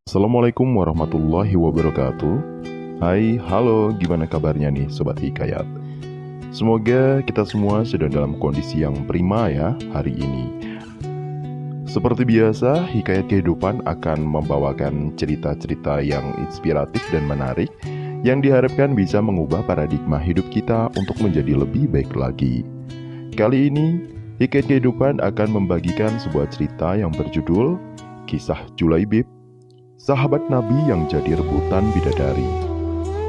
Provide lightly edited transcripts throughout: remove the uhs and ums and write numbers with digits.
Assalamualaikum warahmatullahi wabarakatuh. Hai, halo, gimana kabarnya nih Sobat Hikayat? Semoga kita semua sedang dalam kondisi yang prima ya hari ini. Seperti biasa, Hikayat Kehidupan akan membawakan cerita-cerita yang inspiratif dan menarik yang diharapkan bisa mengubah paradigma hidup kita untuk menjadi lebih baik lagi. Kali ini, Hikayat Kehidupan akan membagikan sebuah cerita yang berjudul Kisah Julaibib, sahabat Nabi yang jadi rebutan bidadari.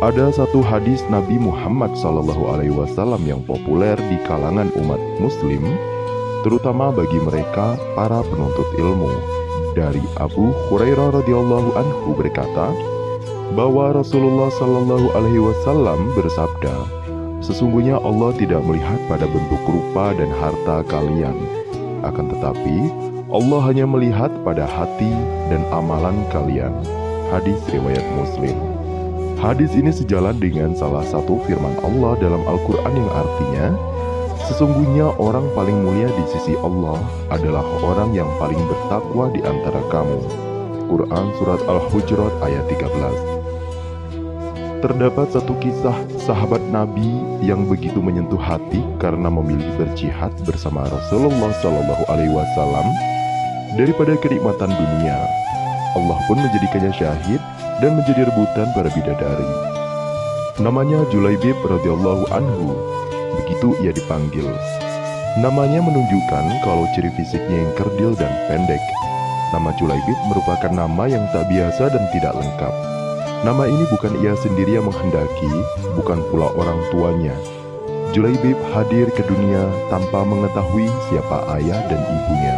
Ada satu hadis Nabi Muhammad SAW yang populer di kalangan umat muslim, terutama bagi mereka para penuntut ilmu. Dari Abu Hurairah radhiyallahu anhu berkata, bahwa Rasulullah SAW bersabda, sesungguhnya Allah tidak melihat pada bentuk rupa dan harta kalian, akan tetapi Allah hanya melihat pada hati dan amalan kalian. Hadis riwayat Muslim. Hadis ini sejalan dengan salah satu firman Allah dalam Al-Quran yang artinya, sesungguhnya orang paling mulia di sisi Allah adalah orang yang paling bertakwa di antara kamu. Quran Surat Al-Hujurat ayat 13. Terdapat satu kisah sahabat Nabi yang begitu menyentuh hati karena memilih berjihad bersama Rasulullah SAW daripada kenikmatan dunia. Allah pun menjadikannya syahid dan menjadi rebutan para bidadari. Namanya Julaibib radhiyallahu anhu. Begitu ia dipanggil. Namanya menunjukkan kalau ciri fisiknya yang kerdil dan pendek. Nama Julaibib merupakan nama yang tak biasa dan tidak lengkap. Nama ini bukan ia sendiri yang menghendaki, bukan pula orang tuanya. Julaibib hadir ke dunia tanpa mengetahui siapa ayah dan ibunya.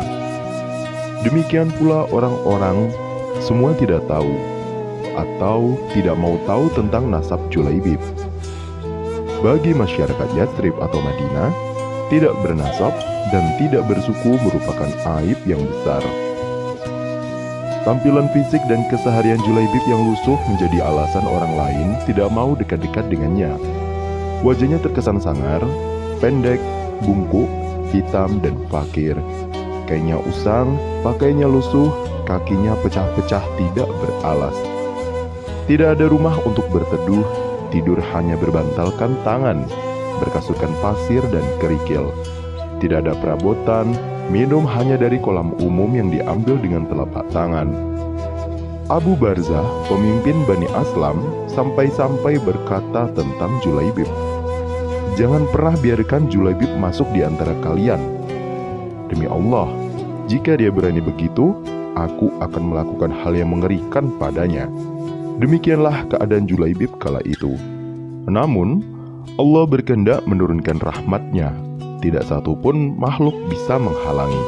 Demikian pula orang-orang semua tidak tahu atau tidak mau tahu tentang nasab Julaibib. Bagi masyarakat Yatsrib atau Madinah, tidak bernasab dan tidak bersuku merupakan aib yang besar. Tampilan fisik dan keseharian Julaibib yang lusuh menjadi alasan orang lain tidak mau dekat-dekat dengannya. Wajahnya terkesan sangar, pendek, bungkuk, hitam dan fakir. Kainnya usang, pakainya lusuh, kakinya pecah-pecah tidak beralas. Tidak ada rumah untuk berteduh, tidur hanya berbantalkan tangan, berkasurkan pasir dan kerikil. Tidak ada perabotan, minum hanya dari kolam umum yang diambil dengan telapak tangan. Abu Barzah, pemimpin Bani Aslam, sampai-sampai berkata tentang Julaibib, jangan pernah biarkan Julaibib masuk di antara kalian. Demi Allah, jika dia berani begitu, aku akan melakukan hal yang mengerikan padanya. Demikianlah keadaan Julaibib kala itu. Namun, Allah berkehendak menurunkan rahmat-Nya. Tidak satu pun makhluk bisa menghalangi.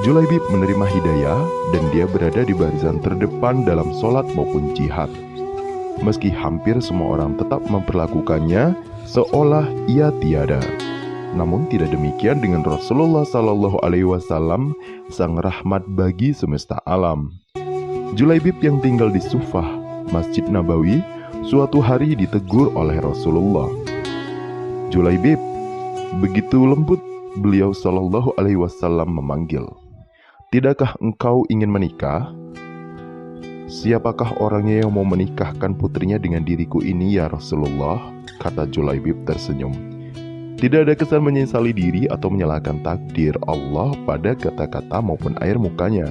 Julaibib menerima hidayah dan dia berada di barisan terdepan dalam sholat maupun jihad. Meski hampir semua orang tetap memperlakukannya seolah ia tiada. Namun tidak demikian dengan Rasulullah SAW, sang rahmat bagi semesta alam. Julaibib yang tinggal di Sufah, Masjid Nabawi, suatu hari ditegur oleh Rasulullah. Julaibib, begitu lembut beliau SAW memanggil. Tidakkah engkau ingin menikah? Siapakah orangnya yang mau menikahkan putrinya dengan diriku ini ya Rasulullah? Kata Julaibib tersenyum. Tidak ada kesan menyesali diri atau menyalahkan takdir Allah pada kata-kata maupun air mukanya.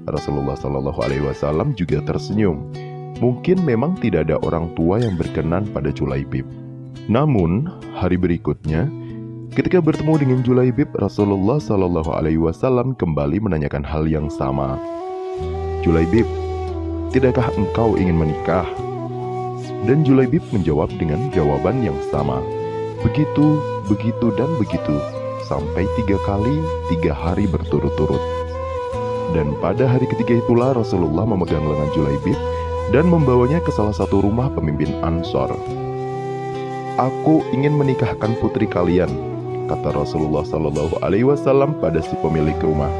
Rasulullah SAW juga tersenyum. Mungkin memang tidak ada orang tua yang berkenan pada Julaibib. Namun, hari berikutnya, ketika bertemu dengan Julaibib, Rasulullah SAW kembali menanyakan hal yang sama. Julaibib, tidakkah engkau ingin menikah? Dan Julaibib menjawab dengan jawaban yang sama. Begitu, begitu, dan begitu, sampai 3 kali 3 hari berturut-turut. Dan pada hari ketiga itulah Rasulullah memegang lengan Julaibib dan membawanya ke salah satu rumah pemimpin Ansor. Aku ingin menikahkan putri kalian, kata Rasulullah SAW pada si pemilik rumah.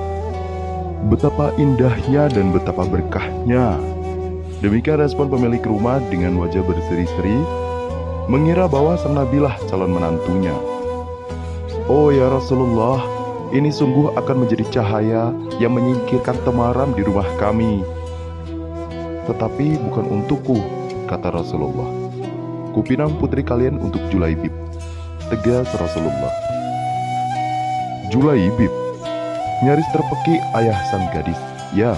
Betapa indahnya dan betapa berkahnya. Demikian respon pemilik rumah dengan wajah berseri-seri, mengira bahwa sang nabilah calon menantunya. Oh ya Rasulullah, ini sungguh akan menjadi cahaya yang menyingkirkan temaram di rumah kami. tetapi bukan untukku, kata Rasulullah. Kupinang putri kalian untuk Julaibib, tegas Rasulullah. Julaibib, nyaris terpekik ayah sang gadis. Ya,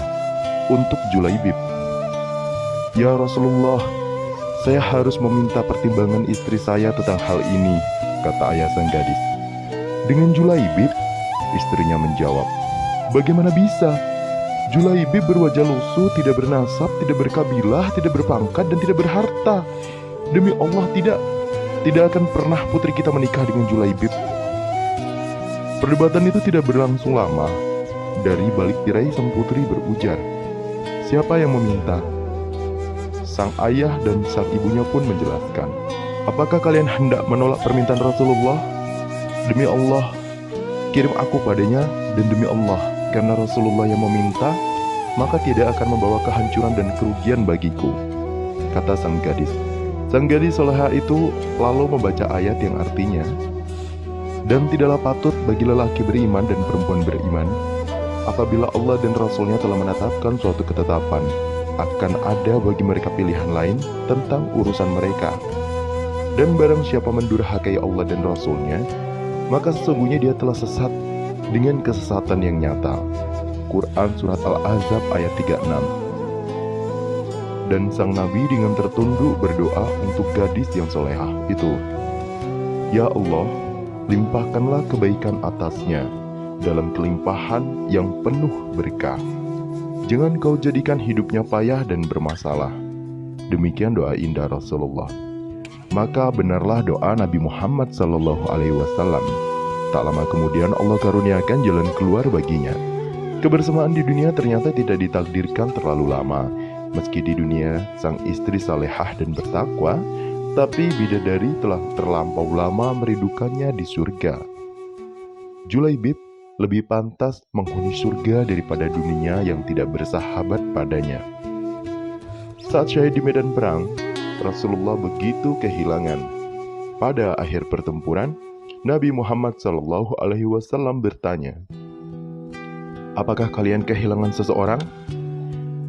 untuk Julaibib. Ya Rasulullah, saya harus meminta pertimbangan istri saya tentang hal ini, kata ayah sang gadis. Dengan Julaibib, istrinya menjawab, bagaimana bisa? Julaibib berwajah lusuh, tidak bernasab, tidak berkabilah, tidak berpangkat, dan tidak berharta. Demi Allah, tidak akan pernah putri kita menikah dengan Julaibib. Perdebatan itu tidak berlangsung lama. Dari balik tirai sang putri berujar, siapa yang meminta? Sang ayah dan sang ibunya pun menjelaskan, apakah kalian hendak menolak permintaan Rasulullah? Demi Allah, kirim aku padanya, dan demi Allah, karena Rasulullah yang meminta, maka tidak akan membawa kehancuran dan kerugian bagiku, kata sang gadis. Sang gadis soleha itu lalu membaca ayat yang artinya, dan tidaklah patut bagi lelaki beriman dan perempuan beriman, apabila Allah dan Rasulnya telah menetapkan suatu ketetapan, akan ada bagi mereka pilihan lain tentang urusan mereka. Dan barang siapa mendurhakai Allah dan Rasulnya, maka sesungguhnya dia telah sesat dengan kesesatan yang nyata. Quran Surat Al-Ahzab ayat 36. Dan sang Nabi dengan tertunduk berdoa untuk gadis yang solehah itu, Ya Allah, limpahkanlah kebaikan atasnya dalam kelimpahan yang penuh berkah. Jangan kau jadikan hidupnya payah dan bermasalah. Demikian doa indah Rasulullah. Maka benarlah doa Nabi Muhammad SAW. Tak lama kemudian Allah karuniakan jalan keluar baginya. Kebersamaan di dunia ternyata tidak ditakdirkan terlalu lama. Meski di dunia sang istri salehah dan bertakwa, tapi bidadari telah terlampau lama merindukannya di surga. Julaibib lebih pantas menghuni surga daripada dunia yang tidak bersahabat padanya. Saat syahid di medan perang, Rasulullah begitu kehilangan. Pada akhir pertempuran, Nabi Muhammad SAW bertanya, apakah kalian kehilangan seseorang?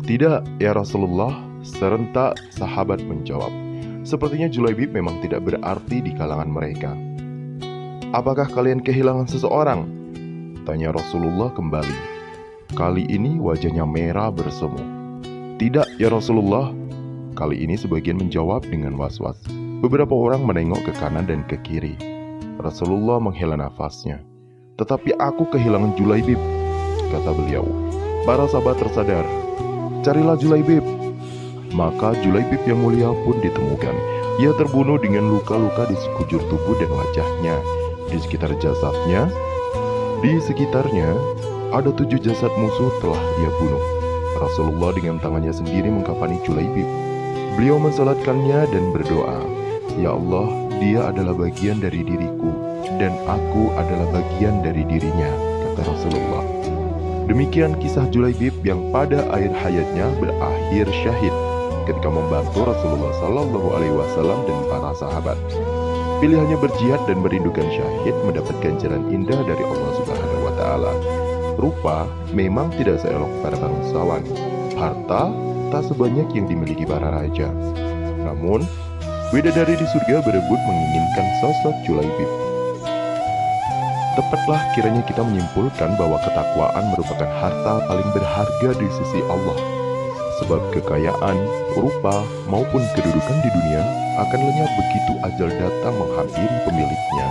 Tidak, ya Rasulullah, serentak sahabat menjawab. Sepertinya Julaibib memang tidak berarti di kalangan mereka. Apakah kalian kehilangan seseorang? Tanya Rasulullah kembali. Kali ini wajahnya merah bersemu. Tidak, ya Rasulullah. Kali ini sebagian menjawab dengan was-was. Beberapa orang menengok ke kanan dan ke kiri. Rasulullah menghela nafasnya. Tetapi aku kehilangan Julaibib, kata beliau. Para sahabat tersadar. Carilah Julaibib. Maka Julaibib yang mulia pun ditemukan. Ia terbunuh dengan luka-luka di sekujur tubuh dan wajahnya. Di sekitar jasadnya, di sekitarnya ada 7 jasad musuh telah ia bunuh. Rasulullah dengan tangannya sendiri mengkafani Julaibib. Beliau mensalatkannya dan berdoa, Ya Allah, dia adalah bagian dari diriku, dan aku adalah bagian dari dirinya, kata Rasulullah. Demikian kisah Julaibib yang pada akhir hayatnya berakhir syahid ketika membantu Rasulullah SAW dan para sahabat. Pilihannya berjihad dan merindukan syahid mendapatkan jalan indah dari Allah Subhanahu wa Ta'ala. Rupa memang tidak seelok para bangsawan, harta tak sebanyak yang dimiliki para raja. Namun, bidadari di surga berebut menginginkan sosok Julaibib. Tepatlah kiranya kita menyimpulkan bahwa ketakwaan merupakan harta paling berharga di sisi Allah. Sebab kekayaan, rupa, maupun kedudukan di dunia akan lenyap begitu ajal datang menghampiri pemiliknya.